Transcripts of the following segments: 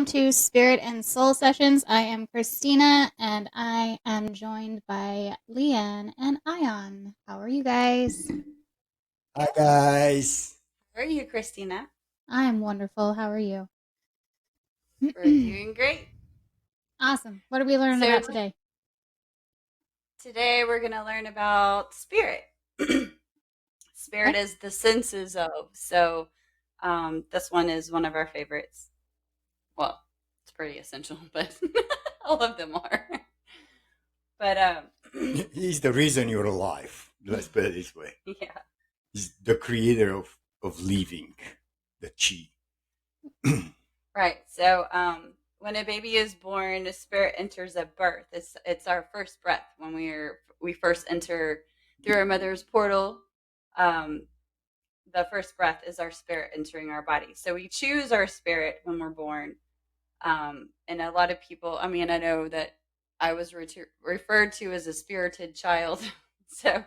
welcome to Spirit and Soul Sessions. I am Christina, and I am joined by Leanne and Ion. How are you guys? Hi guys. How are you, Christina? I am wonderful. How are you? We're doing great. Awesome. What are we learning So about today? today we're going to learn about spirit. Spirit Okay. is the senses of. So this one is one of our favorites. Well, it's pretty essential, but all of them are. But He's the reason you're alive. Let's put it this way. yeah. He's the creator of living, the chi. Right. So when a baby is born, a spirit enters at birth. It's our first breath when we first enter through our mother's portal. Um, the first breath is our spirit entering our body. So we choose our spirit when we're born. And a lot of people, I mean, I know that I was referred to as a spirited child. So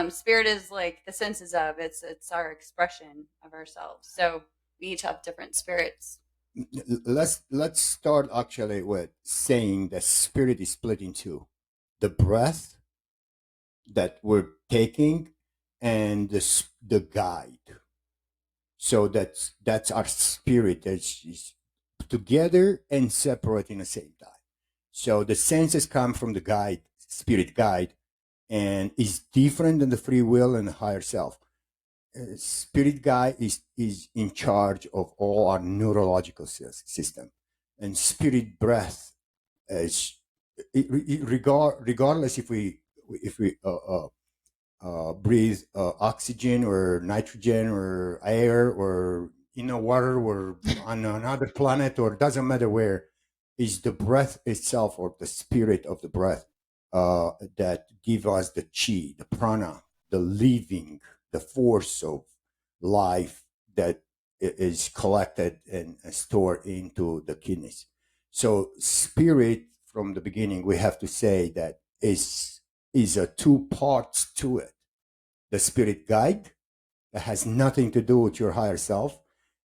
spirit is like the senses of it's our expression of ourselves. So we each have different spirits. Let's start actually with saying that spirit is split in two: the breath that we're taking and the guide. So that's our spirit that is together and separate in the same time. So the senses come from the guide, spirit guide, and is different than the free will and the higher self. Spirit guide is in charge of all our neurological system, and spirit breath is regardless if we breathe oxygen or nitrogen or air or water or on another planet, or it doesn't matter where, is the breath itself or the spirit of the breath that give us the chi, the prana, the living, the force of life that is collected and stored into the kidneys. So spirit, from the beginning, we have to say that is a two parts to it: the spirit guide that has nothing to do with your higher self,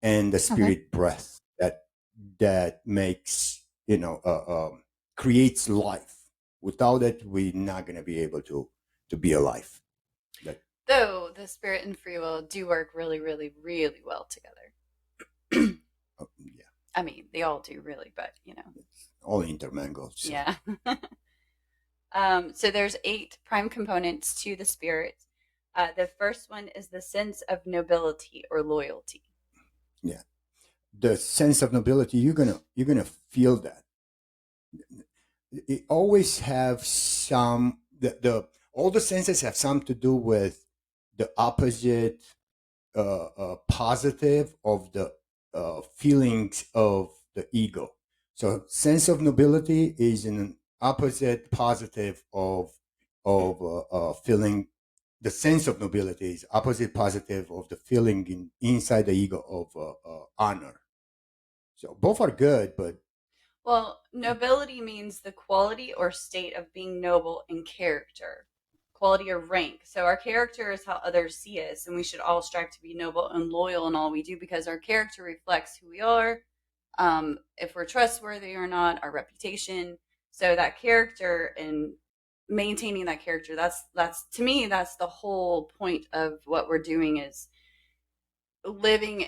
and the spirit breath that makes creates life. Without it, we're not going to be able to be alive. Though the spirit and free will do work really, really, really well together. Yeah, I mean, they all do really, but it's all intermingled. So. Yeah. So there's 8 prime components to the spirit. The first one is the sense of nobility or loyalty. Yeah, the sense of nobility, you're gonna feel that. It always have some the all the senses have some to do with the opposite positive of the feelings of the ego. So sense of nobility is an opposite positive of feeling. The sense of nobility is opposite positive of the feeling inside the ego of honor. So both are good, but Well, nobility means the quality or state of being noble in character, quality or rank. So our character is how others see us, and we should all strive to be noble and loyal in all we do because our character reflects who we are, if we're trustworthy or not, our reputation. So that character and maintaining that character, that's to me, that's the whole point of what we're doing is living,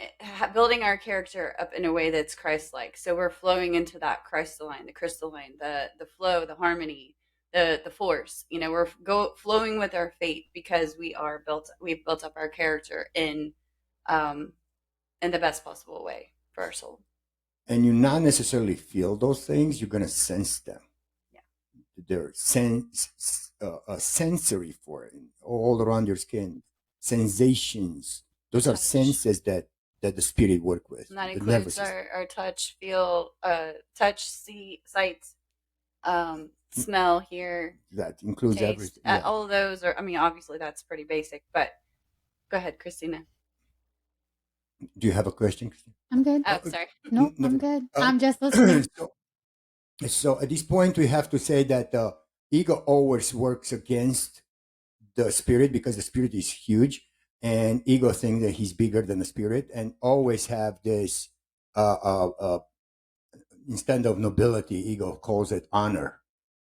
building our character up in a way that's Christ-like. So we're flowing into that crystalline, the flow, the harmony, the force. We're flowing with our fate because we've built up our character um in the best possible way for our soul. and you not necessarily feel those things, you're gonna sense them. Yeah. They're sensory for it, all around your skin, sensations. Those are Touch. senses that the spirit work with. And that The nervous includes system. our touch, feel, touch, see, sight, smell, hear, That includes taste. everything. Yeah. All of those are. I mean, obviously that's pretty basic, but go ahead, Christina. Do you have a question, Christine? I'm good. Oh, sorry. Nope, I'm good. I'm just listening. So at this point, we have to say that the ego always works against the spirit because the spirit is huge, and ego thinks that he's bigger than the spirit, and always have this uh, uh, uh, instead of nobility, ego calls it honor.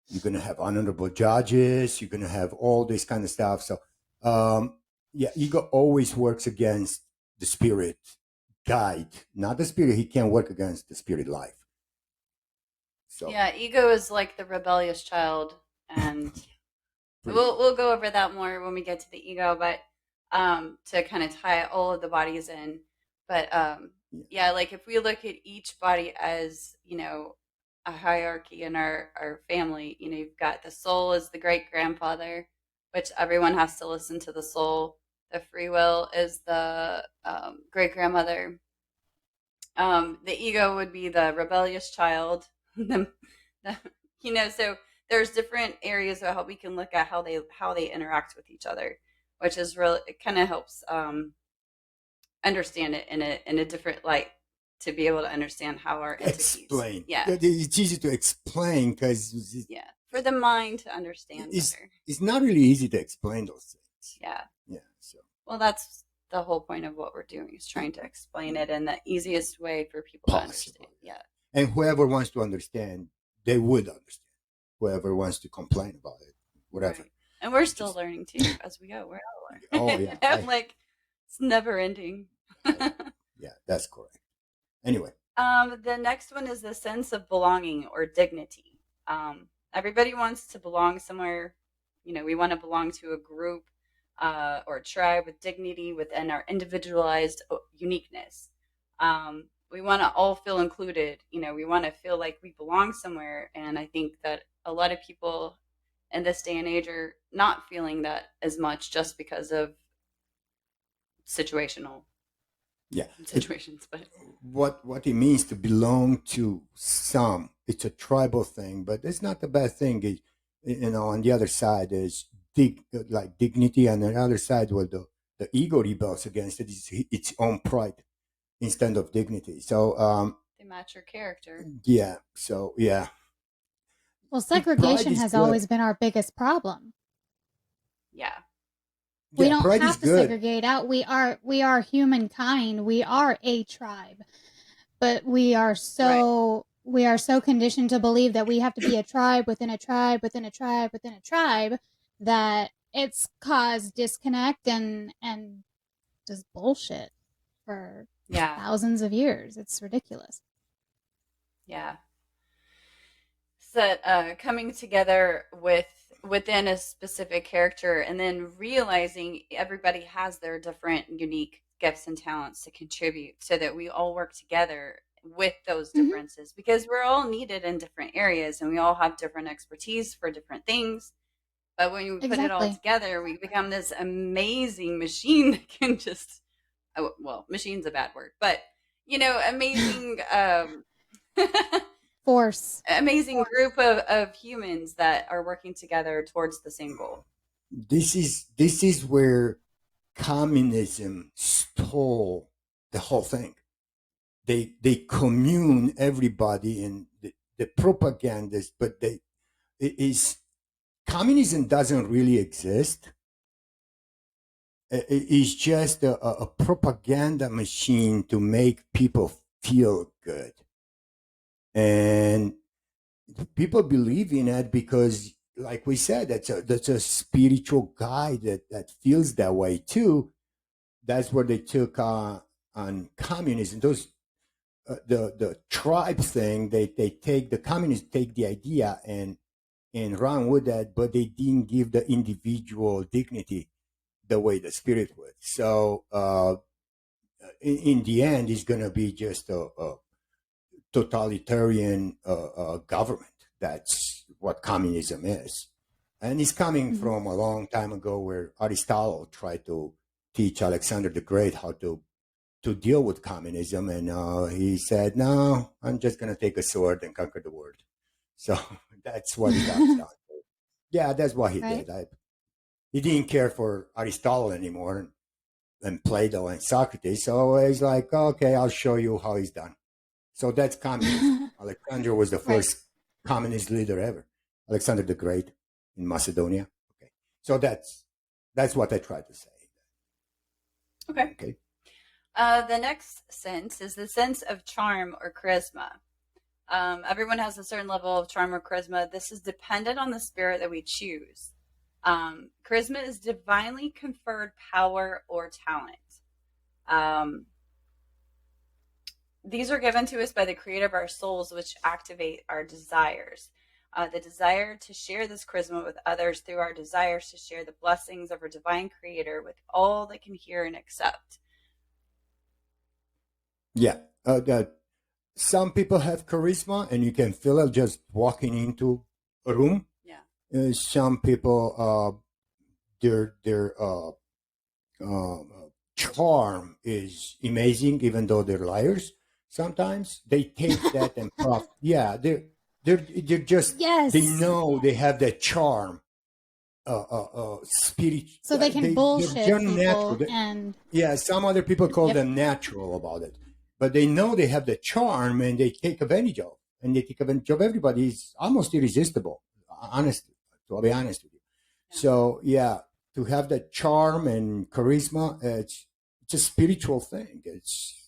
You're going to have honorable judges. You're going to have all this kind of stuff. So, yeah, ego always works against the spirit guide, not the spirit. He can't work against the spirit life. So, Yeah, ego is like the rebellious child, and we'll go over that more when we get to the ego, but to kind of tie all of the bodies in. But yeah, like if we look at each body as, a hierarchy in our family, you've got the soul is the great grandfather, which everyone has to listen to the soul. The free will is the great grandmother. The ego would be the rebellious child. So there's different areas of how we can look at how they interact with each other, which is really, it kind of helps understand it in a different light, to be able to understand how our entities. Explain. Yeah. It's easy to explain because for the mind to understand better. It's not really easy to explain those things. Yeah. So. Well, that's the whole point of what we're doing, is trying to explain it in the easiest way for people to understand. Yeah. And whoever wants to understand, they would understand. Whoever wants to complain about it, whatever. Right. And we're still learning too as we go. We're all learning. Oh yeah. It's never ending. Yeah, that's correct. Anyway. The next one is the sense of belonging or dignity. Everybody wants to belong somewhere. We want to belong to a group or a tribe with dignity within our individualized uniqueness. We want to all feel included. We want to feel like we belong somewhere. And I think that a lot of people in this day and age are not feeling that as much, just because of situational situations. But what it means to belong to some, it's a tribal thing, but it's not the bad thing. On the other side is dignity, and on the other side, where the ego rebels against it, is its own pride instead of dignity. So they match your character. Yeah. So yeah. Well, segregation has always been our biggest problem. Yeah. We don't have to segregate out. We are humankind. We are a tribe. But we are so conditioned to believe that we have to be a tribe within a tribe within a tribe within a tribe, that it's caused disconnect and just bullshit for thousands of years. It's ridiculous. Yeah. So coming together within a specific character, and then realizing everybody has their different unique gifts and talents to contribute, so that we all work together with those differences, because we're all needed in different areas and we all have different expertise for different things. But when we put it all together, we become this amazing machine that can just, machine's a bad word, but amazing amazing group of humans that are working together towards the same goal. This is where communism stole the whole thing. They commune everybody in the propagandists, but communism doesn't really exist. It's just a propaganda machine to make people feel good. And people believe in it because, like we said, that's a spiritual guide that feels that way too. That's where they took on communism. Those the tribe thing. They take the communists take the idea and run with that, but they didn't give the individual dignity the way the spirit would. So in the end, it's going to be just a totalitarian government. That's what communism is. And it's coming from a long time ago, where Aristotle tried to teach Alexander the Great how to deal with communism. And he said, no, I'm just going to take a sword and conquer the world. So that's what he got done. Yeah, that's what he did. He didn't care for Aristotle anymore, and Plato and Socrates. So he's like, okay, I'll show you how he's done. So that's communism. Alexander was the first communist leader ever. Alexander the Great in Macedonia. Okay. So that's what I tried to say. Okay. The next sense is the sense of charm or charisma. Everyone has a certain level of charm or charisma. This is dependent on the spirit that we choose. Charisma is divinely conferred power or talent. These are given to us by the creator of our souls, which activate our desires. The desire to share this charisma with others through our desires to share the blessings of our divine creator with all that can hear and accept. Yeah. Some people have charisma and you can feel it just walking into a room. Yeah. Some people, their charm is amazing, even though they're liars. Sometimes they take that and profit. Yeah, they're just they know they have that charm, spirit. So they can bullshit people and yeah. Some other people call them natural about it, but they know they have the charm and they take advantage of, and they take advantage of everybody. It's almost irresistible. Honestly, to be honest with you. Yeah. So yeah, to have that charm and charisma, it's a spiritual thing. It's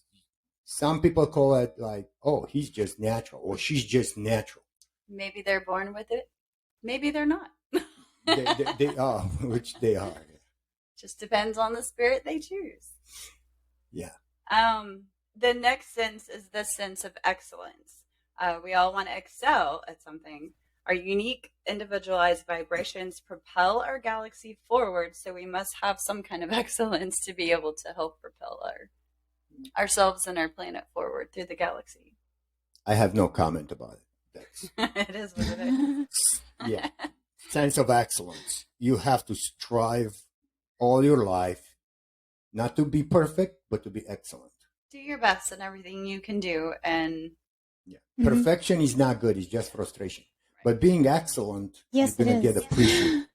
some people call it like, oh, he's just natural or she's just natural. Maybe they're born with it. Maybe they're not. they are, which they are. Just depends on the spirit they choose. Yeah. The next sense is the sense of excellence. We all want to excel at something. Our unique, individualized vibrations propel our galaxy forward, so we must have some kind of excellence to be able to help propel ourselves and our planet forward through the galaxy. I have no comment about it. It is what it is. Yeah. Sense of excellence. You have to strive all your life, not to be perfect, but to be excellent. Do your best in everything you can do. And yeah. Perfection is not good. It's just frustration. But being excellent, yes, you're going to get appreciated.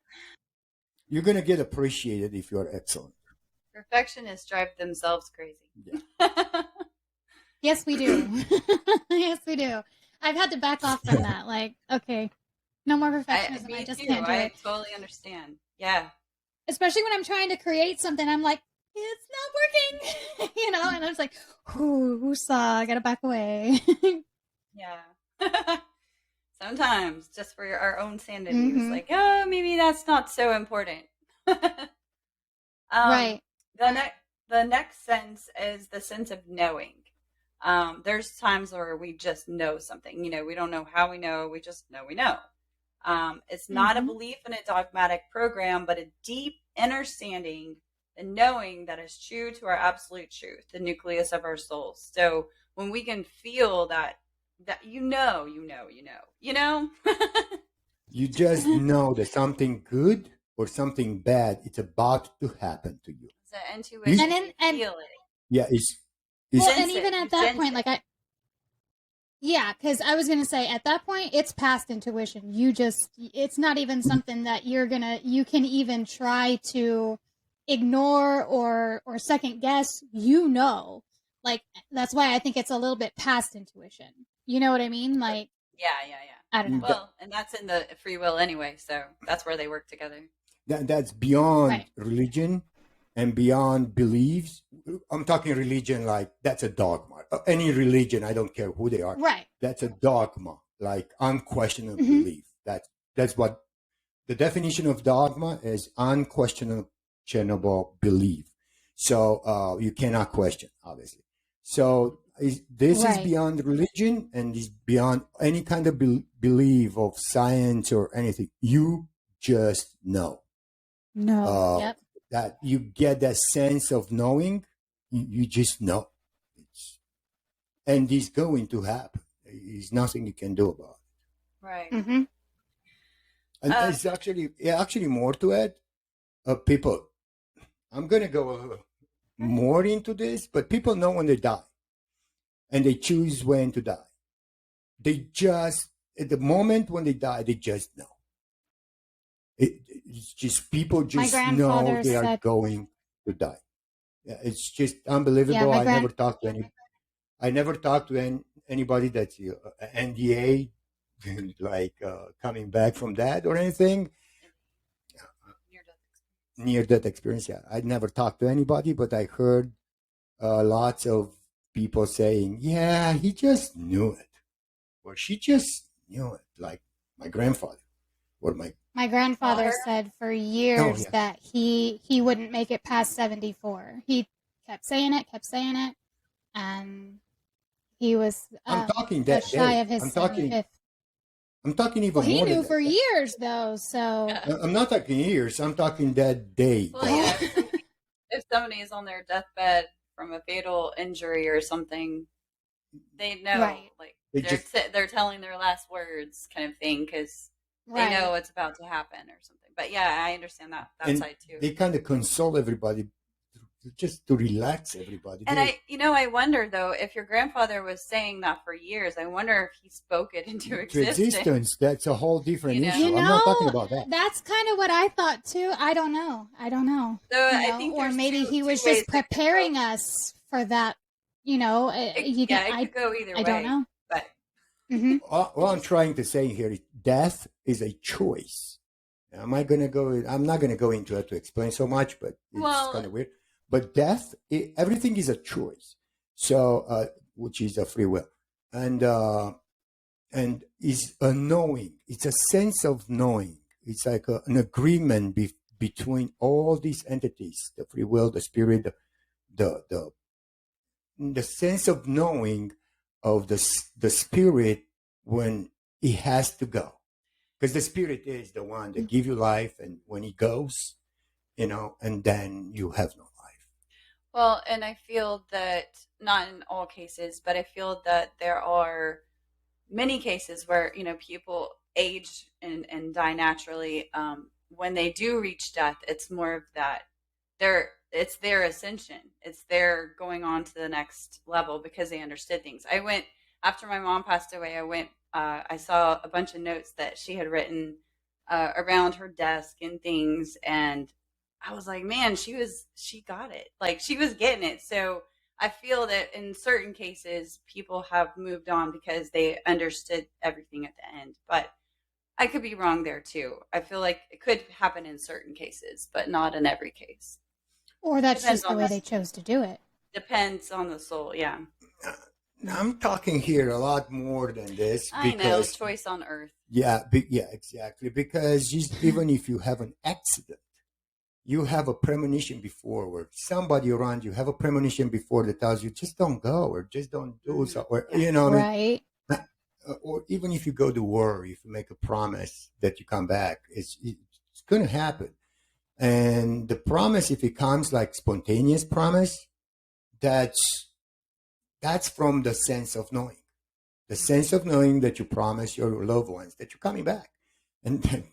You're going to get appreciated if you're excellent. Perfectionists drive themselves crazy. Yeah. Yes, we do. Yes, we do. I've had to back off from that. Like, okay, no more perfectionism. I just can't do it. I totally understand. Yeah. Especially when I'm trying to create something, I'm like, it's not working, you know? And I'm just like, woosah, I gotta back away. Yeah. Sometimes, just for our own sanity, it's like, oh, maybe that's not so important. Right. The next sense is the sense of knowing. There's times where we just know something. You know, we don't know how we know. We just know we know. It's not a belief in a dogmatic program, but a deep understanding and knowing that is true to our absolute truth, the nucleus of our souls. So when we can feel that you know. You just know that something good or something bad, it's about to happen to you. It's an intuition. And feel it. Yeah, it's well, and even at that point, like because I was going to say at that point, it's past intuition. It's not even something that you can even try to ignore or second guess. You know, like that's why I think it's a little bit past intuition. You know what I mean? Like, yeah. I don't know. Well, and that's in the free will anyway, so that's where they work together. That's beyond religion and beyond beliefs. I'm talking religion like that's a dogma. Any religion, I don't care who they are. Right. That's a dogma, like unquestionable belief. That's what the definition of dogma is: unquestionable belief. So you cannot question, obviously. So this is beyond religion and is beyond any kind of belief of science or anything. You just know. No. That you get that sense of knowing. You just know. And it's going to happen. There's nothing you can do about it. Right. Mm-hmm. And it's actually more to it. People, I'm going to go more into this, but people know when they die. And they choose when to die. They just, at the moment when they die, they just know. It's just, people just know they are going to die. Yeah, it's just unbelievable. Yeah, I never talked to anybody that's NDA, like coming back from that or anything. Near-death experience. Yeah, I never talked to anybody, but I heard lots of people saying, yeah, he just knew it. or she just, like my grandfather or My grandfather Daughter. said for oh years yeah. that he wouldn't make it past 74. He kept saying it, and he was I'm talking just that shy day. of his 75th. I'm talking Well, even he more than knew that. for years though, so I'm not talking years. I'm talking that day. Well, yeah. If somebody is on their deathbed from a fatal injury or something, they know, right, like They just they're telling their last words, kind of thing, because they know right. what's about to happen or something. But yeah, I understand that and side too. they kind of console everybody, just to relax everybody. And I wonder though, if your grandfather was saying that for years, I wonder if he spoke it into To existence. existence, that's a whole different You know, issue. You I'm not talking know, about that. that's kind of what I thought too. I don't know. so You I know, think or there's maybe he two was ways just it could go. preparing us for that. You know, you can. Yeah, it could go either I don't way. know. But Hmm. What I'm trying to say here is death is a choice. Am I going to go? I'm not going to go into it to explain so much, but it's kind well, of weird. But death, everything is a choice. So, which is a free will, and is a knowing. It's a sense of knowing. It's like an agreement between all these entities: the free will, the spirit, the the the sense of knowing of the spirit when he has to go, because the spirit is the one that give you life, and when he goes, and then you have no life. well, and I feel that not in all cases, but I feel that there are many cases where people age and die naturally. When they do reach death, it's more of that it's their ascension. It's their going on to the next level because they understood things. I went after my mom passed away. I saw a bunch of notes that she had written around her desk and things, and I was like, man, she got it. Like she was getting it. So I feel that in certain cases, people have moved on because they understood everything at the end. But I could be wrong there too. I feel like it could happen in certain cases, but not in every case. Or that's Depends just the on way they chose to do it. depends on the soul. Yeah, I'm talking here a lot more than this I know. because Choice on earth. yeah, exactly, because even if you have an accident, you have a premonition before, or somebody around you have a premonition before that tells you just don't go or just don't do so, or Yeah. what I mean. Right. Or even if you go to war, if you make a promise that you come back, it's going to happen. And the promise, if it comes like spontaneous promise, that's from the sense of knowing, the sense of knowing that you promise your loved ones that you're coming back, and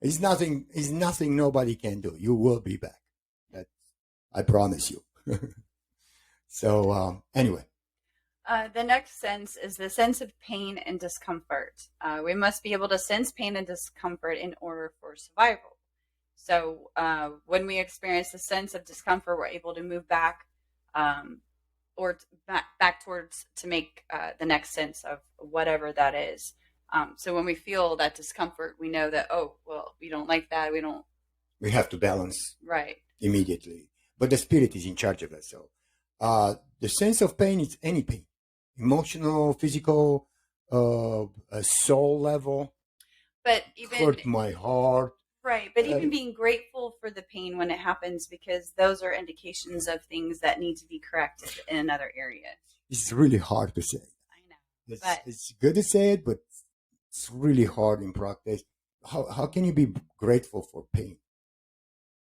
it's nothing nobody can do. You will be back. That I promise you. So anyway. The next sense is the sense of pain and discomfort. We must be able to sense pain and discomfort in order for survival. So when we experience the sense of discomfort, we're able to move back or back towards to make the next sense of whatever that is. So when we feel that discomfort, we know that, oh, well, we don't like that. We have to balance Right. immediately. But the spirit is in charge of it. So the sense of pain is any pain, emotional, physical, a soul level. But even hurt my heart. right, but even being grateful for the pain when it happens, because those are indications of things that need to be corrected in another area. It's really hard to say. I know, but It's good to say it, but it's really hard in practice. How can you be grateful for pain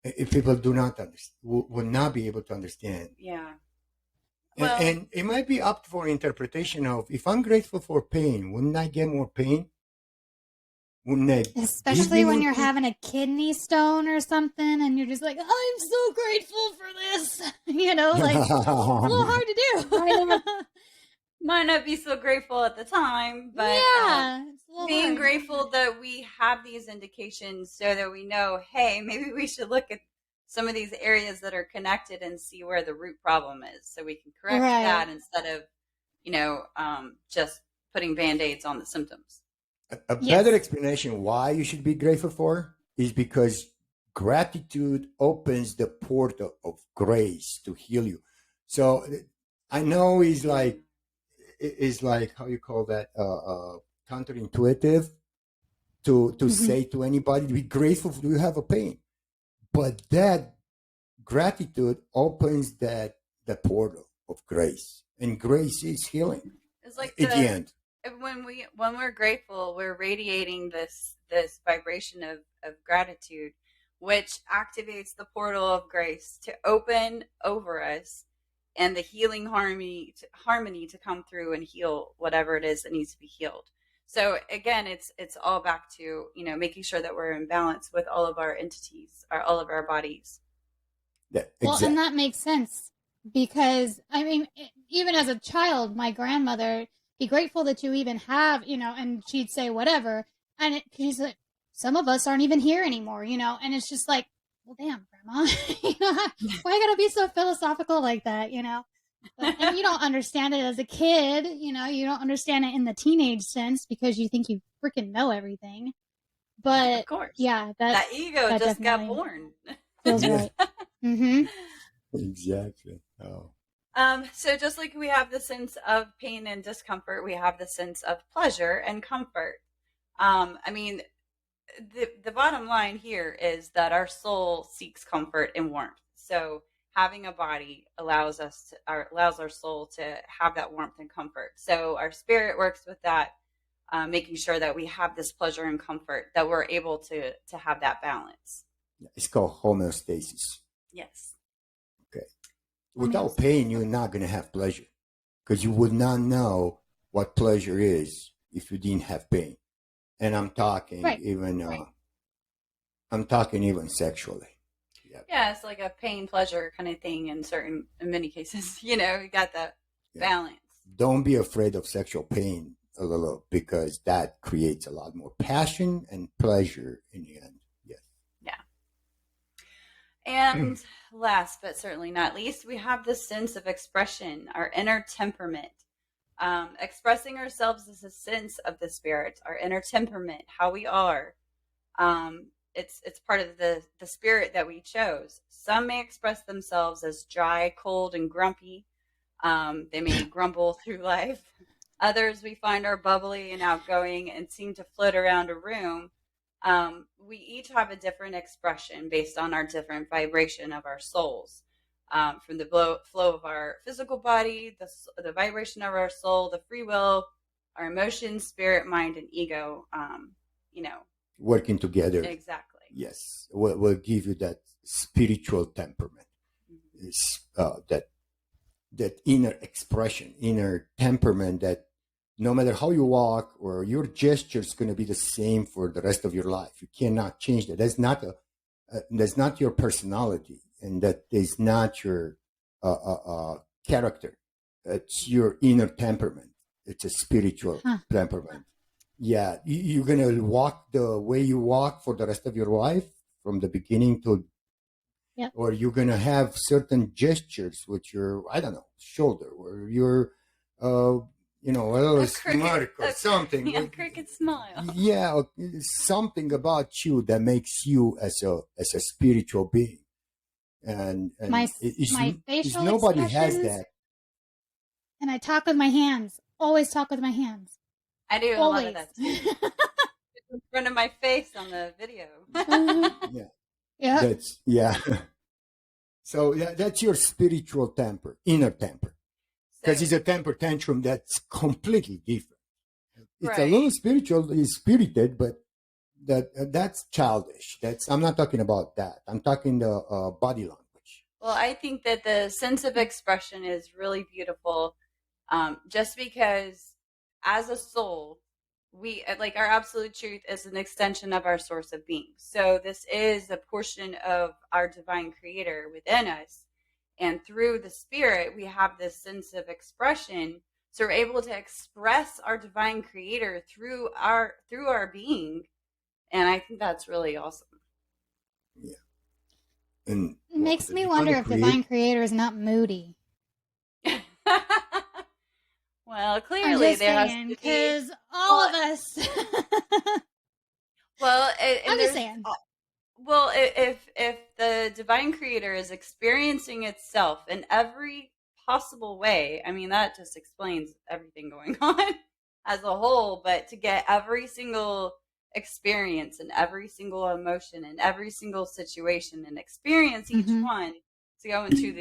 if people do not understand, will not be able to understand? yeah. Well, And it might be up for interpretation of, if I'm grateful for pain, wouldn't I get more pain? Wouldn't I give Especially me when more you're pain? having a kidney stone or something and you're just like, I'm so grateful for this. Like it's a little hard to do. might not be so grateful at the time, but Yeah, it's a little being hard. grateful that we have these indications so that we know, hey, maybe we should look at some of these areas that are connected and see where the root problem is, so we can correct Right. that instead of, just putting band-aids on the symptoms. A Yes. better explanation why you should be grateful for is because gratitude opens the portal of grace to heal you. So I know it's like is like, how you call that, counterintuitive to say to anybody, be grateful for you have a pain. But that gratitude opens the portal of grace, and grace is healing. It's like at the end. When we're grateful, we're radiating this vibration of gratitude, which activates the portal of grace to open over us, and the healing harmony to come through and heal whatever it is that needs to be healed. So again, it's all back to, making sure that we're in balance with all of our entities, all of our bodies. Yeah, exactly. Well, and that makes sense, because I mean, even as a child, my grandmother, be grateful that you even have, and she'd say whatever, and she's like, some of us aren't even here anymore, and it's just like, well, damn, Grandma, why you gotta be so philosophical like that, and you don't understand it as a kid, you don't understand it in the teenage sense because you think you freaking know everything. But of course, yeah, that ego that just got born. Feels right. Mm-hmm. Exactly. Oh. So just like we have the sense of pain and discomfort, we have the sense of pleasure and comfort. I mean, the bottom line here is that our soul seeks comfort and warmth. So having a body allows our soul to have that warmth and comfort. So our spirit works with that, making sure that we have this pleasure and comfort, that we're able to have that balance. It's called homeostasis. Yes. Okay. Without pain, you're not going to have pleasure, because you would not know what pleasure is if you didn't have pain. And I'm talking I'm talking even sexually. Yeah, it's like a pain pleasure kind of thing in many cases. You got that balance. Don't be afraid of sexual pain a little, because that creates a lot more passion and pleasure in the end. Yes. Yeah. And last but certainly not least, we have the sense of expression, our inner temperament. Expressing ourselves is a sense of the spirit, our inner temperament, how we are. It's part of the spirit that we chose. Some may express themselves as dry, cold, and grumpy. They may grumble through life. Others we find are bubbly and outgoing and seem to float around a room. We each have a different expression based on our different vibration of our souls. From the flow of our physical body, the vibration of our soul, the free will, our emotions, spirit, mind, and ego, working together. Exactly. Yes. We'll give you that spiritual temperament. Mm-hmm. Is that inner expression, inner temperament, that no matter how you walk or your gesture is going to be the same for the rest of your life. You cannot change that. That's not your personality. And that is not your character. It's your inner temperament. It's a spiritual temperament. Yeah, you're going to walk the way you walk for the rest of your life from the beginning to, or you're going to have certain gestures with your, I don't know, shoulder, or your, a little smirk or something. Yeah, cricket smile. Yeah, something about you that makes you as a spiritual being. And my facial nobody has that. And I talk with my hands. Always talk with my hands. I do always. A lot of that too. In front of my face on the video. Yeah. So that's your spiritual temper, inner temper, because it's a temper tantrum that's completely different. It's a little spiritual, it's spirited, but that's childish. I'm not talking about that. I'm talking the body language. Well, I think that the sense of expression is really beautiful, just because as a soul, we our absolute truth is an extension of our source of being. So this is a portion of our divine creator within us. And through the spirit, we have this sense of expression. So we're able to express our divine creator through our being. And I think that's really awesome. Yeah. And it makes me wonder if divine creator is not moody. Well, clearly there has to be, because all of us. Well, I'm just saying. Well, if the divine creator is experiencing itself in every possible way. I mean, that just explains everything going on as a whole, but to get every single experience and every single emotion and every single situation and experience each one to go into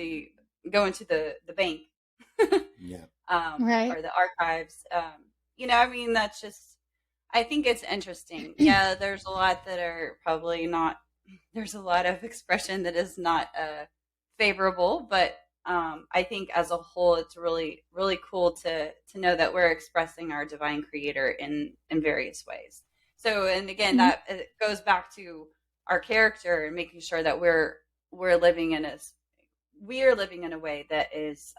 the bank Yeah. Right. or the archives. I mean, that's just, I think it's interesting. Yeah, there's a lot that are probably not, there's a lot of expression that is not favorable, but I think as a whole, it's really, really cool to know that we're expressing our divine creator in various ways. So, and again, that it goes back to our character and making sure that we're living in a way that is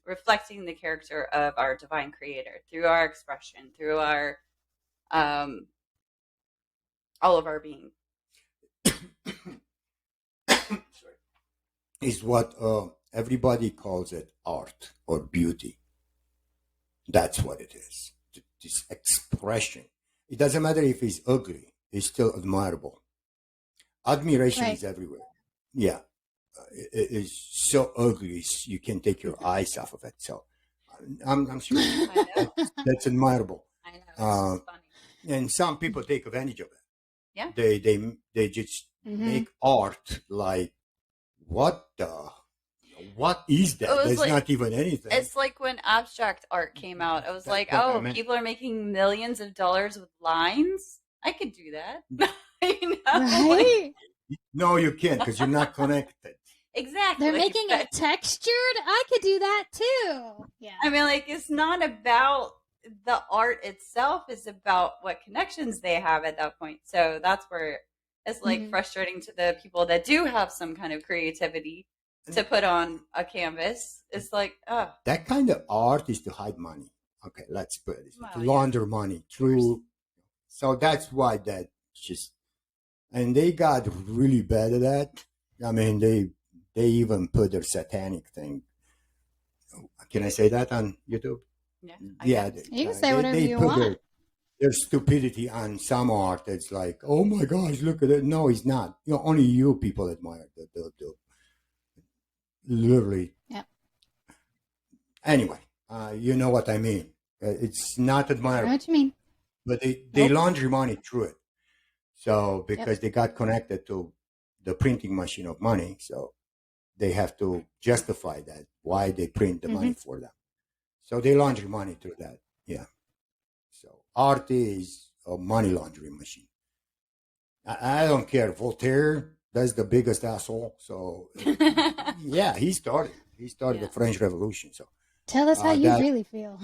reflecting the character of our divine creator through our expression, through our all of our being. Sorry. Is what everybody calls it art or beauty. That's what it is. This expression. It doesn't matter if it's ugly, it's still admirable. Admiration is everywhere. Yeah. It is so ugly, you can't take your eyes off of it. So I'm sure that's admirable. I know. It's funny. And some people take advantage of it. Yeah. They just make art like, what is that? There's like, not even anything. It's like when abstract art came out. I was like, oh, people are making millions of dollars with lines. I could do that. Right? No, you can't, because you're not connected. Exactly. They're making it textured. I could do that too. Yeah. I mean, like, it's not about the art itself. It's about what connections they have at that point. So that's where it's like frustrating to the people that do have some kind of creativity to put on a canvas. It's like, oh. That kind of art is to hide money. Okay, let's put it. To launder money through. So that's why that just, and they got really bad at that. I mean, they even put their satanic thing. Can I say that on YouTube? Yeah. You can say whatever you want. Their stupidity on some art. It's like, oh my gosh, look at it. No, it's not. Only you people admire the literally. Yeah. Anyway, you know what I mean. It's not admirable. I know what you mean. But they launder money through it. So because they got connected to the printing machine of money, so they have to justify that, why they print the money for them. So they launder money through that. Yeah. So art is a money laundering machine. I don't care. Voltaire, that's the biggest asshole. So yeah, he started the French Revolution. So tell us how you really feel.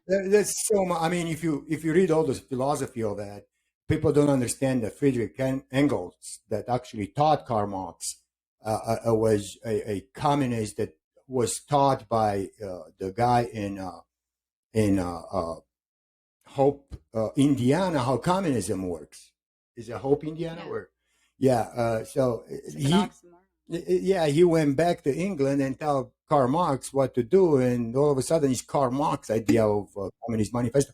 That's so much. I mean, if you read all the philosophy of that, people don't understand that Friedrich Engels, that actually taught Karl Marx, was a communist that was taught by the guy in Hope, Indiana, how communism works. Is it Hope, Indiana? So he went back to England and told Karl Marx what to do, and all of a sudden it's Karl Marx idea of Communist Manifesto.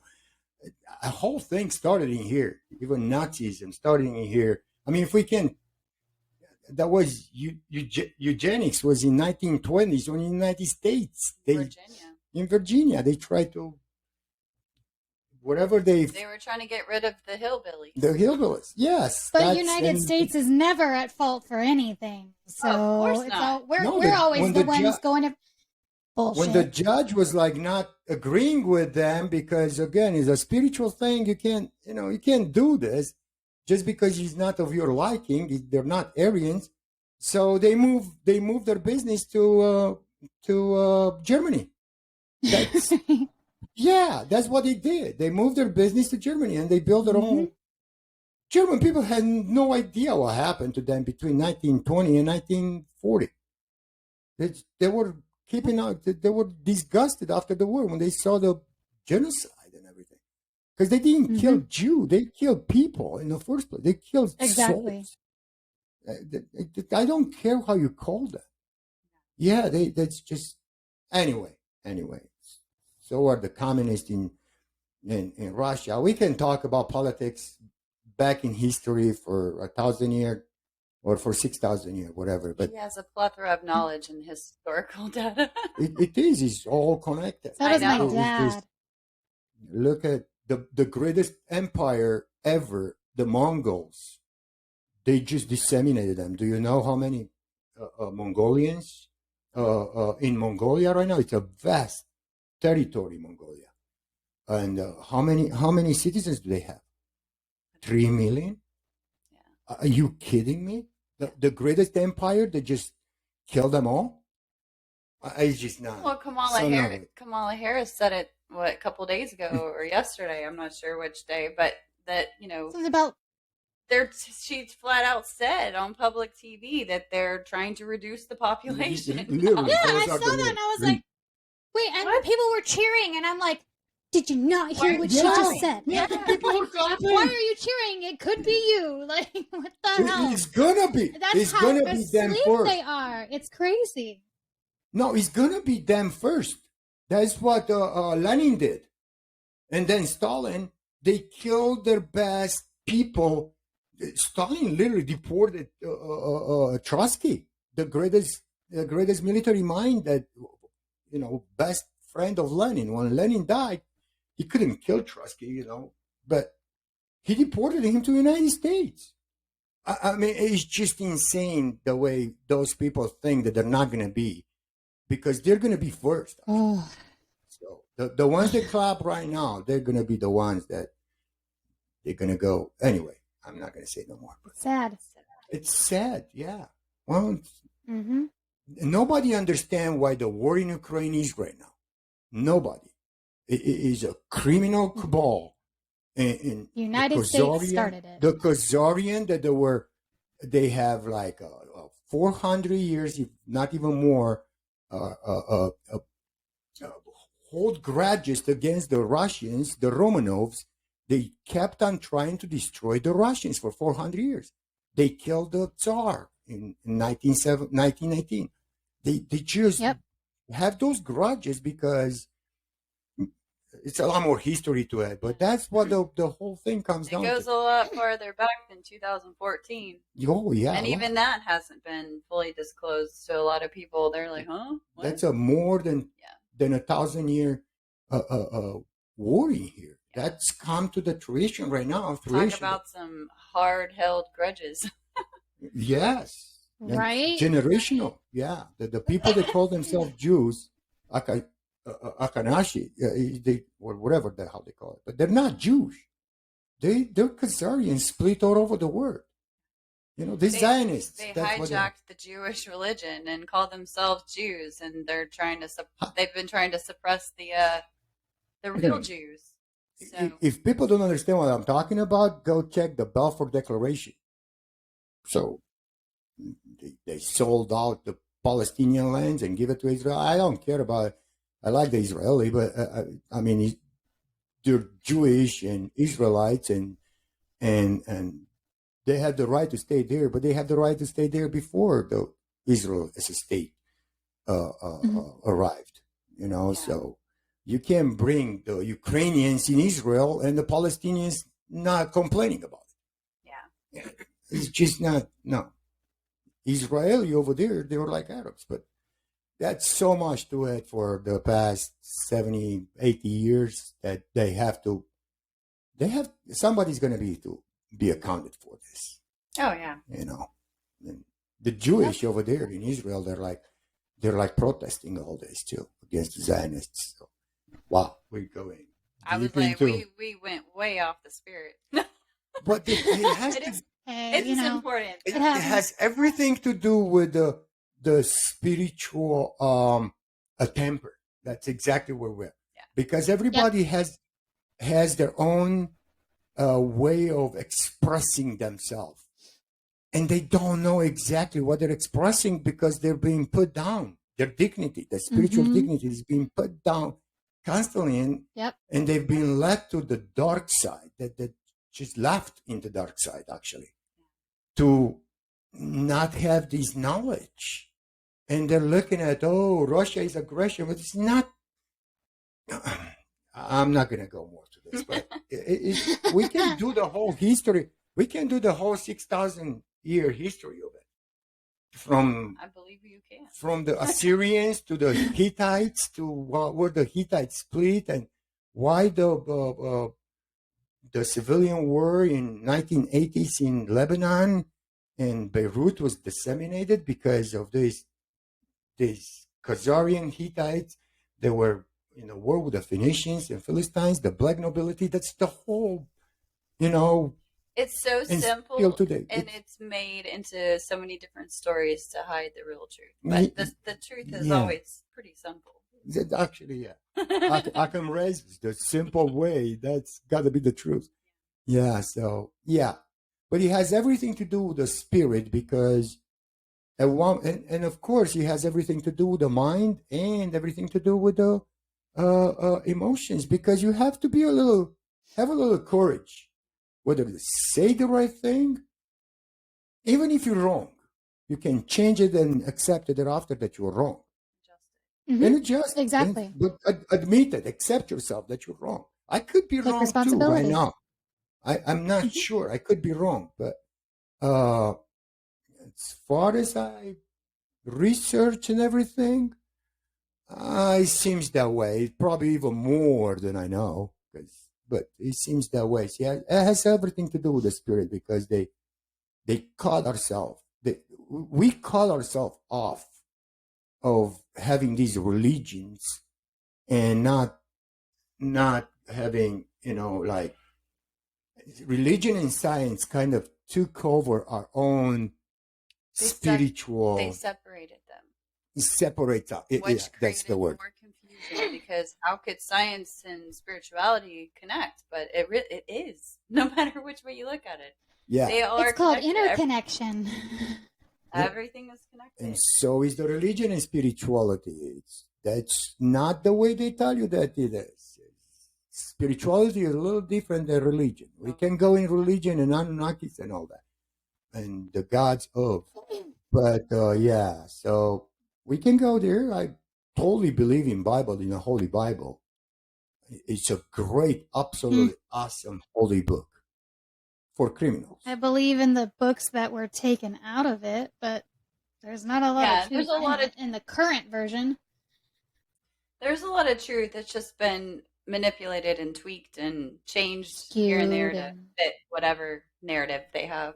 A whole thing started in here. Even Nazism started in here. I mean, if we can, that was eugenics was in 1920s in the United States. In Virginia, they tried to, whatever they were trying to get rid of the hillbillies. The hillbillies, yes. But the United States is never at fault for anything. So of course not. We're always the ones going to bullshit. When the judge was like not agreeing with them, because again, it's a spiritual thing. You can't do this just because he's not of your liking. They're not Aryans. So they moved their business to Germany. That's, yeah, that's what they did. They moved their business to Germany and they built their own. German people had no idea what happened to them between 1920 and 1940. They were keeping out. They were disgusted after the war when they saw the genocide and everything, because they didn't kill Jews. They killed people in the first place. They killed souls. I don't care how you call that. Yeah, that's just anyway. So are the communists in Russia. We can talk about politics back in history for 1,000 years. or for 6,000 years, whatever. But he has a plethora of knowledge and historical data. it is. It's all connected. So does my know. dad. Look at the greatest empire ever, the Mongols. They just disseminated them. Do you know how many Mongolians in Mongolia right now? It's a vast territory, Mongolia. And how many citizens do they have? 3 million? Yeah. Are you kidding me? The greatest empire, they just kill them all? It's just not. Well, Kamala Harris said it, a couple days ago or yesterday, I'm not sure which day, but that, It's about she flat out said on public TV that they're trying to reduce the population. Literally, yeah, those I are saw the that and I was re- like, wait, and What? people were cheering, and I'm like, did you not hear what she Yeah. just said? Yeah, people were clapping. Why are you cheering? It could be you. Like, what the hell? It's gonna be. That's It's how gonna be them asleep first. they are. It's crazy. No, it's gonna be them first. That's what Lenin did, and then Stalin. They killed their best people. Stalin literally deported Trotsky, the greatest military mind that best friend of Lenin. When Lenin died, he couldn't kill Trotsky, but he deported him to the United States. I mean, it's just insane the way those people think that they're not going to be, because they're going to be first. Oh. So the ones that clap right now, they're going to be the ones that they're going to go. Anyway, I'm not going to say no more. But Sad. it's sad, yeah. Well, Mm-hmm. nobody understands why the war in Ukraine is right now. Nobody. It is a criminal cabal. In United States started it. The Khazarian that they have like 400 years, if not even more, hold grudges against the Russians, the Romanovs. They kept on trying to destroy the Russians for 400 years. They killed the Tsar in 1918. They just have those grudges because it's a lot more history to it, but that's what the whole thing comes down to. It goes a lot farther back than 2014. Oh, yeah. And even that hasn't been fully disclosed to a lot of people. They're like, huh? What? That's a more than 1,000-year war in here. Yeah. That's come to the tradition right now. Talk about some hard-held grudges. Yes. Right? Generational. Yeah. The people that call themselves Jews, Akanashi, or whatever the hell they call it, but they're not Jewish. They're Khazarians split all over the world. The Zionists. They hijacked the Jewish religion and call themselves Jews, and they're they've been trying to suppress the real Jews. So. If people don't understand what I'm talking about, go check the Balfour Declaration. So they sold out the Palestinian lands and give it to Israel. I don't care about it. I like the Israeli, but I mean, they're Jewish and Israelites, and they have the right to stay there, but they have the right to stay there before Israel as a state arrived. So you can't bring the Ukrainians in Israel and the Palestinians not complaining about it. Yeah, it's just not Israeli over there. They were like Arabs, but. That's so much to it for the past 70, 80 years that somebody's going to be accounted for this. Oh, yeah. And the Jewish over there in Israel, they're like protesting all this too against the Zionists. So, wow, we're going. I was like, we went way off the spirit. But it has it's important. It has everything to do with the spiritual temper. That's exactly where we're at. Yeah. Because everybody has their own way of expressing themselves. And they don't know exactly what they're expressing because they're being put down. Their dignity, their spiritual dignity is being put down constantly. And they've been led to the dark side, that just left in the dark side, actually, to not have this knowledge. And they're looking at, Russia is aggression, but it's not. I'm not going to go more to this, but we can do the whole history. We can do the whole 6,000 year history of it. From I believe you can. From the Assyrians to the Hittites to where the Hittites split and why the civilian war in 1980s in Lebanon and Beirut was disseminated because of these Khazarian Hittites. They were in a war with the Phoenicians and Philistines, the black nobility. That's the whole, It's so simple, today. And it's made into so many different stories to hide the real truth. But the truth is always pretty simple. Actually, yeah. Occam raised the simple way. That's got to be the truth. Yeah, so, yeah. But it has everything to do with the spirit because, and of course, it has everything to do with the mind and everything to do with the emotions because you have to have a little courage. Whether to say the right thing, even if you're wrong, you can change it and accept it after that you're wrong. Mm-hmm. And adjust. Exactly. But admit it, accept yourself that you're wrong. I could be wrong too right now. I'm not sure. I could be wrong. But as far as I research and everything, it seems that way. Probably even more than I know. But it seems that way. See, it has everything to do with the spirit because they cut ourselves. We cut ourselves off of having these religions and not having, like religion and science kind of took over our own spiritual. They separated them. Separates up. Which that's the word. More confusion because how could science and spirituality connect? But it is, no matter which way you look at it. Yeah, they are. It's called interconnection. Everything is connected, and so is the religion and spirituality. That's not the way they tell you that it is. Spirituality is a little different than religion. We can go in religion and Anunnakis and all that, and the gods of. But yeah, so. We can go there. I totally believe in Bible, in the Holy Bible. It's a great, absolutely awesome holy book for criminals. I believe in the books that were taken out of it, but there's not a lot of truth in the current version. There's a lot of truth. It's just been manipulated and tweaked and changed here and there to fit whatever narrative they have.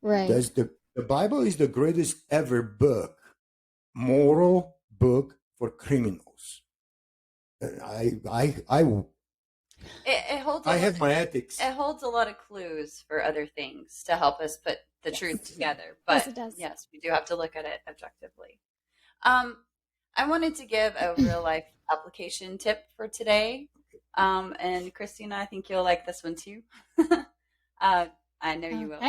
Right. The Bible is the greatest ever book. Moral book for criminals. I have my ethics. It holds a lot of clues for other things to help us put the truth together. But yes, it does. Yes, we do have to look at it objectively. I wanted to give a real life application tip for today. And Christina, I think you'll like this one too. I know you will.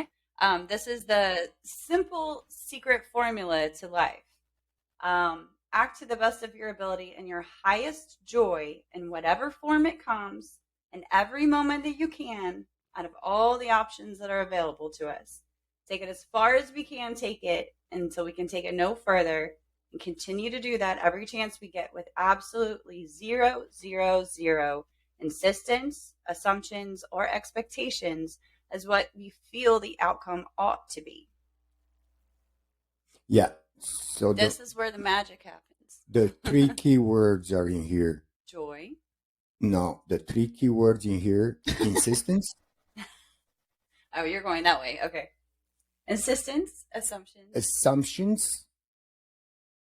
This is the simple secret formula to life. Act to the best of your ability and your highest joy in whatever form it comes in every moment that you can out of all the options that are available to us. Take it as far as we can take it until we can take it no further and continue to do that every chance we get with absolutely zero insistence, assumptions, or expectations as what we feel the outcome ought to be. Yeah. So this is where the magic happens. The 3 key words are in here. Joy. No, the 3 key words in here. Insistence. Oh, you're going that way. Okay. Insistence, assumptions,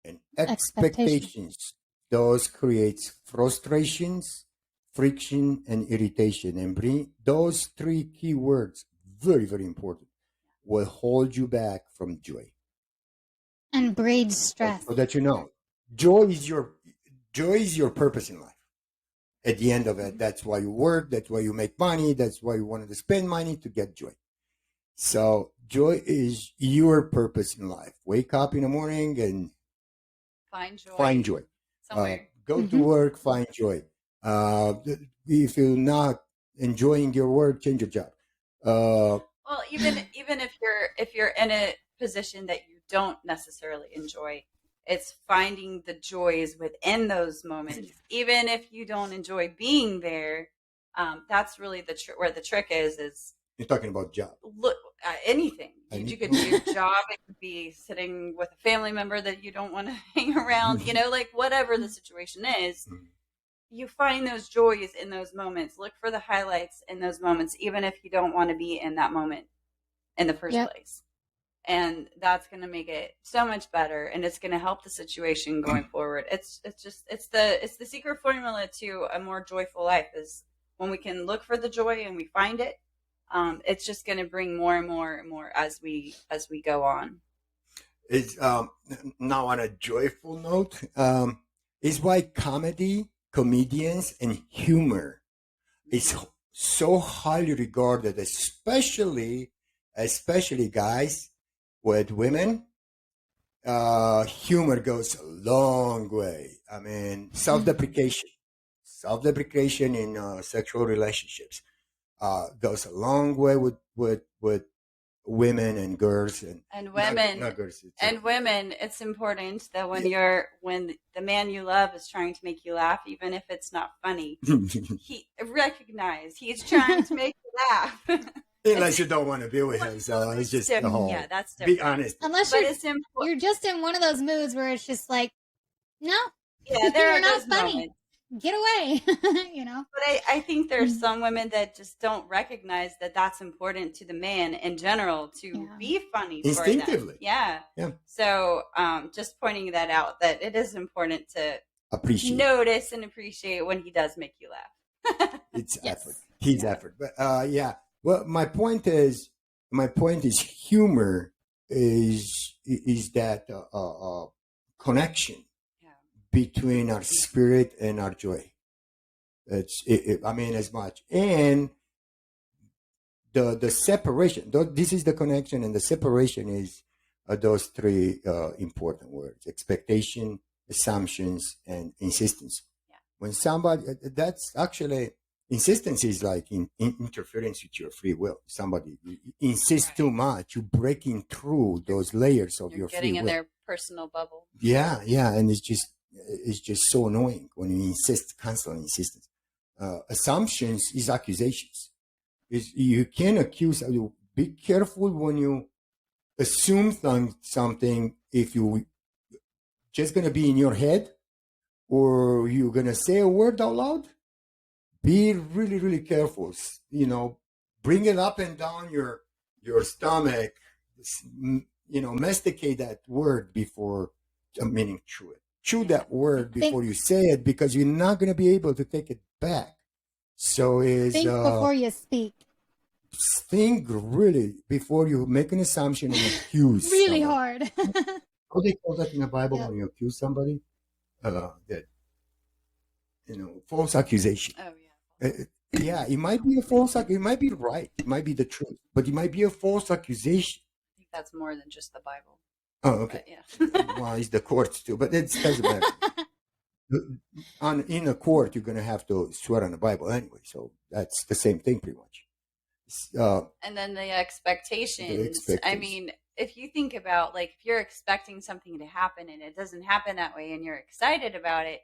and expectations. Those creates frustrations, friction, and irritation. And bring those 3 key words, very, very important, will hold you back from joy. And breeds stress. So that you know, joy is your purpose in life. At the end of it, that's why you work. That's why you make money. That's why you wanted to spend money to get joy. So joy is your purpose in life. Wake up in the morning and find joy. Somewhere. Go to work, find joy. If you're not enjoying your work, change your job. Well, even if you're in a position that you don't necessarily enjoy, it's finding the joys within those moments. Even if you don't enjoy being there, that's really where the trick is You're talking about job. Look, anything. You could do your job. It could be sitting with a family member that you don't want to hang around. Like whatever the situation is, you find those joys in those moments. Look for the highlights in those moments, even if you don't want to be in that moment in the first place. And that's going to make it so much better, and it's going to help the situation going forward. It's the secret formula to a more joyful life is when we can look for the joy and we find it. It's just going to bring more and more and more as we go on. It's now on a joyful note. Is why comedians, and humor is so highly regarded, especially guys with women. Humor goes a long way. I mean, self-deprecation in sexual relationships goes a long way with women and girls and women. Not girls, and women. It's important that when the man you love is trying to make you laugh, even if it's not funny, he's trying to make you laugh. Unless you don't want to be with him, so it's just the whole. Yeah, that's different. Be honest. Unless you're just in one of those moods where it's just like, no, there are not funny. Moments. Get away, But I think there's some women that just don't recognize that that's important to the man in general to be funny instinctively. For them. Yeah. So just pointing that out, that it is important to notice and appreciate when he does make you laugh. It's effort. He's effort. But well, my point is humor is that connection between our spirit and our joy. I mean, as much. And the separation, this is the connection, and the separation is those three important words: expectation, assumptions, and insistence. Yeah. When somebody, that's actually, insistence is like interference with your free will. Somebody insists too much, you're breaking through those layers of your free will. Getting in their personal bubble. Yeah, and it's just so annoying when you insist, constant insistence. Assumptions is accusations. You can accuse. Be careful when you assume something. If you just gonna be in your head, or you're gonna say a word out loud, be really, really careful. Bring it up and down your stomach. Masticate that word before, meaning chew it. Chew that word before you say it, because you're not going to be able to take it back. So think before you speak. Think really before you make an assumption and accuse. Really hard. How they call that in the Bible when you accuse somebody? That false accusation. Oh yeah. It might be a false. It might be right. It might be the truth, but it might be a false accusation. I think that's more than just the Bible. Oh, okay. But, yeah. Well, it's the courts too, but it doesn't matter. In a court, you're going to have to swear on the Bible anyway, so that's the same thing pretty much. And then the expectations. I mean, if you think about, like, if you're expecting something to happen and it doesn't happen that way and you're excited about it,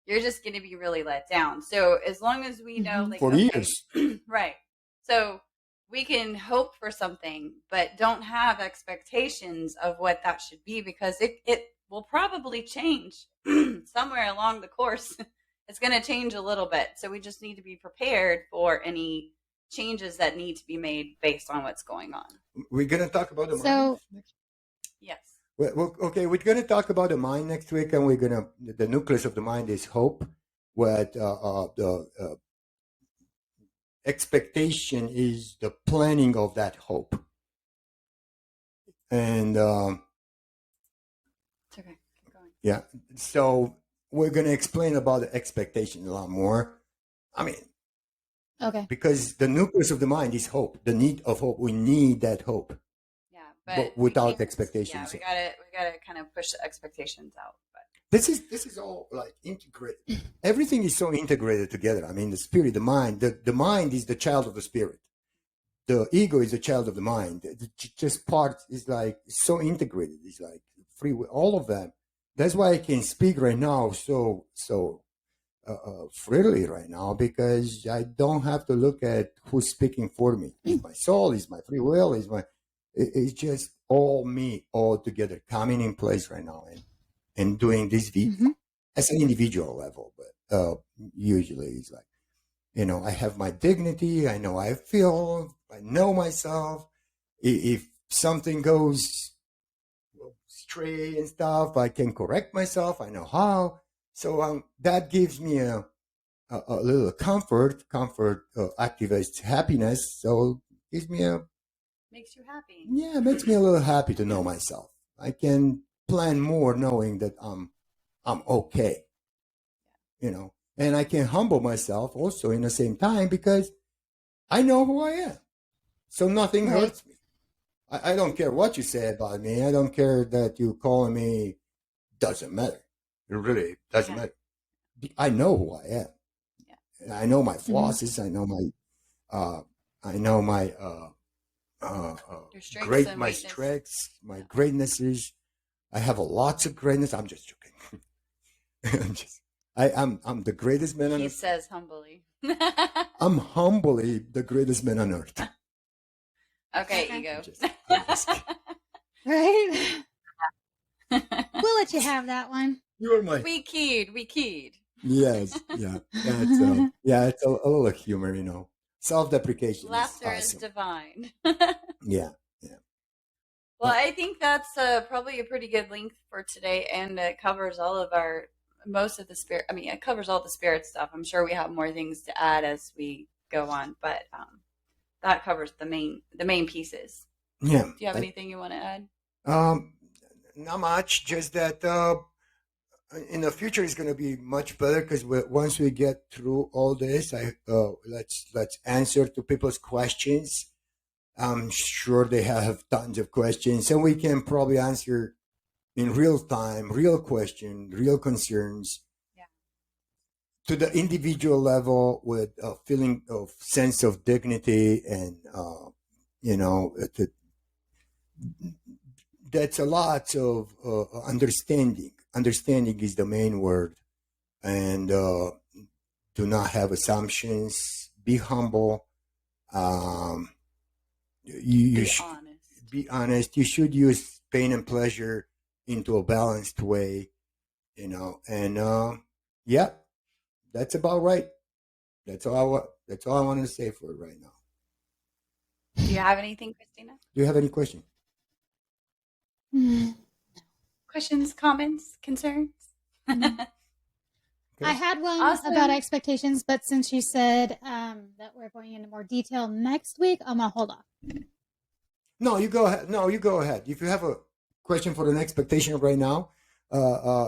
you're just going to be really let down. So as long as we know, like, for years. Right. So we can hope for something, but don't have expectations of what that should be, because it will probably change somewhere along the course. It's going to change a little bit. So we just need to be prepared for any changes that need to be made based on what's going on. We're going to talk about the mind next. Yes. Well, okay, we're going to talk about the mind next week, and the nucleus of the mind is hope. What the expectation is the planning of that hope. And it's okay. Keep going. Yeah. So we're going to explain about the expectation a lot more. I mean, okay. Because the nucleus of the mind is hope, the need of hope. We need that hope. Yeah, but without expectations. Yeah, we gotta kind of push the expectations out. But this is all like integrated. Everything is so integrated together. I mean, the spirit, the mind. The mind is the child of the spirit. The ego is the child of the mind. Just part is like so integrated. It's like free will. All of them. That's why I can speak right now so freely right now because I don't have to look at who's speaking for me. Is my soul? Is my free will? It's just all me, all together, coming in place right now and doing this video as an individual level. But usually it's like, I have my dignity. I know I feel. I know myself. If something goes stray and stuff, I can correct myself. I know how. So that gives me a little comfort activates happiness. So gives me makes you happy. Yeah, it makes me a little happy to know myself. I can plan more knowing that I'm okay, and I can humble myself also in the same time because I know who I am. So nothing hurts me. I don't care what you say about me. I don't care that you calling me. Doesn't matter. It really doesn't matter. I know who I am. Yeah. I know my flaws. I know my my strengths, my greatnesses. I have lots of greatness. I'm just joking. I'm the greatest man on earth. He says humbly. I'm humbly the greatest man on earth. Okay, ego. Right? We'll let you have that one. You're my. We keyed. Yes, yeah. It's a little humor, Self-deprecation. Laughter is divine. Yeah. Well, I think that's probably a pretty good length for today, and it covers most of the spirit. I mean, it covers all the spirit stuff. I'm sure we have more things to add as we go on, but that covers the main pieces. Yeah. Do you have anything you want to add? Not much. Just that in the future is going to be much better because once we get through all this, let's answer to people's questions. I'm sure they have tons of questions, and we can probably answer in real time, real question, real concerns. Yeah. To the individual level with a feeling of sense of dignity and that's a lot of understanding. Understanding is the main word, and do not have assumptions. Be humble. You should be honest. You should use pain and pleasure into a balanced way, and yeah, that's about right. That's all I want to say for right now. Do you have anything, Christina? Do you have any question? Questions, comments, concerns? Okay. I had one about expectations, but since you said that we're going into more detail next week, I'm going to hold off. No, you go ahead. If you have a question for an expectation right now,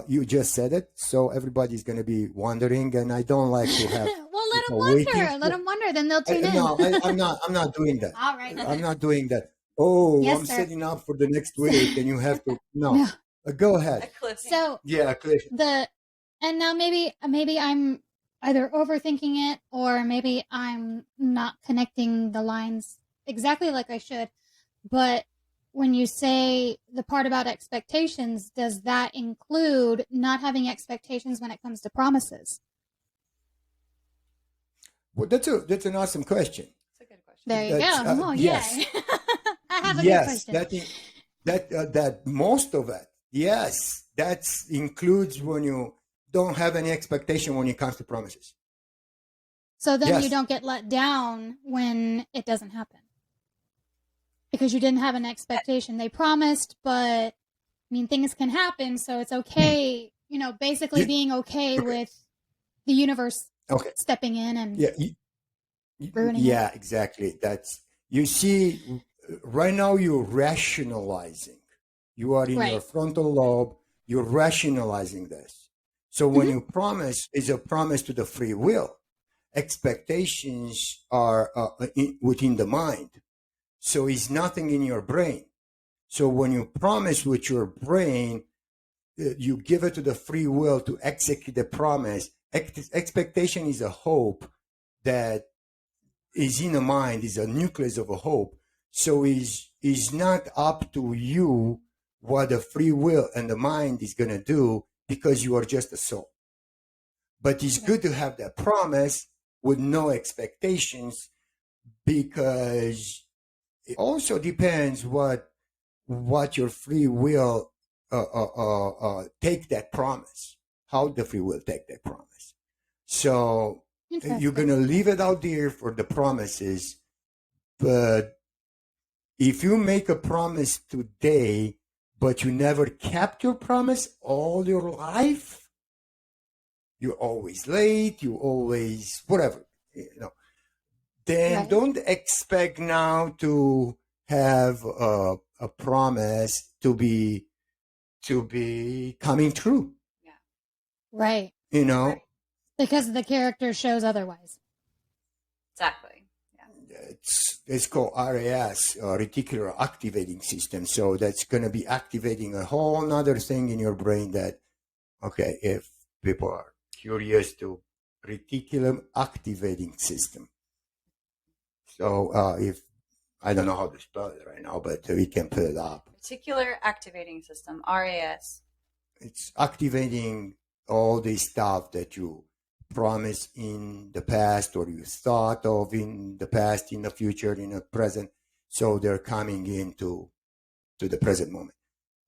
you just said it, so everybody's going to be wondering, and I don't like to have. Well, let them wonder. Let them wonder. Then they'll tune in. No, I'm not doing that. All right. I'm not doing that. Oh, yes, I'm setting up for the next week, and you have to. No. Go ahead. So yeah, and now maybe I'm either overthinking it or maybe I'm not connecting the lines exactly like I should. But when you say the part about expectations, does that include not having expectations when it comes to promises? Well, that's an awesome question. That's a good question. There you go. Yes. Yay. I have a good question. That most of it, yes, that includes when you don't have any expectation when it comes to promises. So then you don't get let down when it doesn't happen. Because you didn't have an expectation. They promised, but things can happen, so it's okay, basically being okay with the universe stepping in and ruining it. Exactly. You see, right now you're rationalizing. You are in your frontal lobe, you're rationalizing this. So when you promise, is a promise to the free will. Expectations are within the mind. So it's nothing in your brain. So when you promise with your brain, you give it to the free will to execute the promise. Expectation is a hope that is in the mind, is a nucleus of a hope. So is not up to you what the free will and the mind is going to do because you are just a soul. But it's good to have that promise with no expectations, because it also depends what your free will take that promise, how the free will take that promise. So you're gonna leave it out there for the promises, but if you make a promise today, but you never kept your promise all your life, you're always late, you always whatever, then don't expect now to have a promise to be coming true. Yeah. Right. Because the character shows otherwise. Exactly. It's called RAS, reticular activating system. So that's going to be activating a whole nother thing in your brain that, okay, if people are curious to reticular activating system. So if, I don't know how to spell it right now, but we can put it up. Reticular activating system, RAS. It's activating all the stuff that you promised in the past, or you thought of in the past, in the future, in the present. So they're coming into the present moment.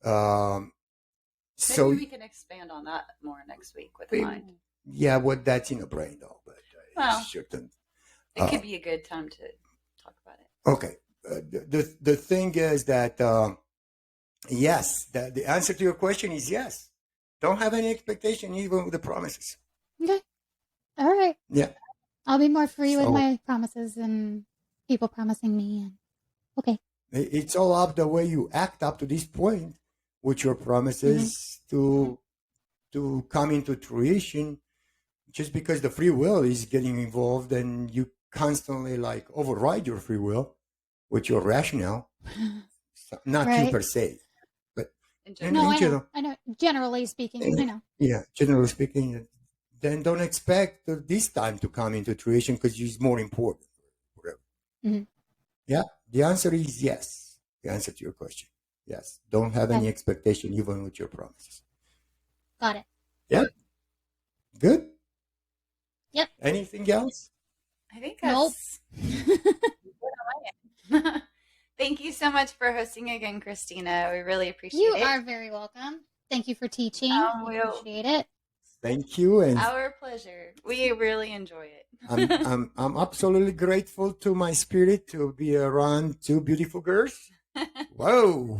So maybe we can expand on that more next week with the mind. Yeah, well, that's in the brain though, but certain. It could be a good time to talk about it. Okay, the thing is that yes, the answer to your question is yes. Don't have any expectation even with the promises. Okay. All right. Yeah. I'll be more free with my promises and people promising me. And okay. It's all up the way you act up to this point with your promises to come into fruition. Just because the free will is getting involved and you constantly like override your free will with your rationale. Not you per se, but in general. I know. Generally speaking, I know. Yeah, generally speaking. Then don't expect this time to come into fruition because it's more important. Whatever. Yeah, the answer is yes. The answer to your question, yes. Don't have any expectation even with your promises. Got it. Yeah. Good. Yep. Anything else? I think that's... Nope. Thank you so much for hosting again, Christina. We really appreciate it. You are very welcome. Thank you for teaching. We appreciate it. Thank you, and our pleasure. We really enjoy it. I'm absolutely grateful to my spirit to be around two beautiful girls. Whoa!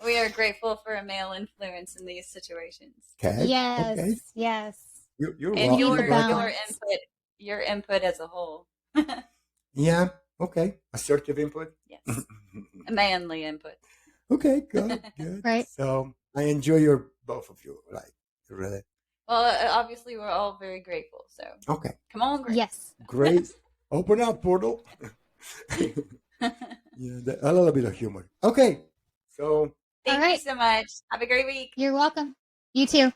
We are grateful for a male influence in these situations. Okay. Yes. Okay. Yes. You're and welcome. your input as a whole. Yeah. Okay. Assertive input. Yes. A manly input. Okay. Good. Good. Right. So I enjoy both of you. Like really. Well, obviously we're all very grateful. So okay. Come on, Grace. Yes. Great. Open up, portal. Yeah, a little bit of humor. Okay. So thank you so much. Have a great week. You're welcome. You too.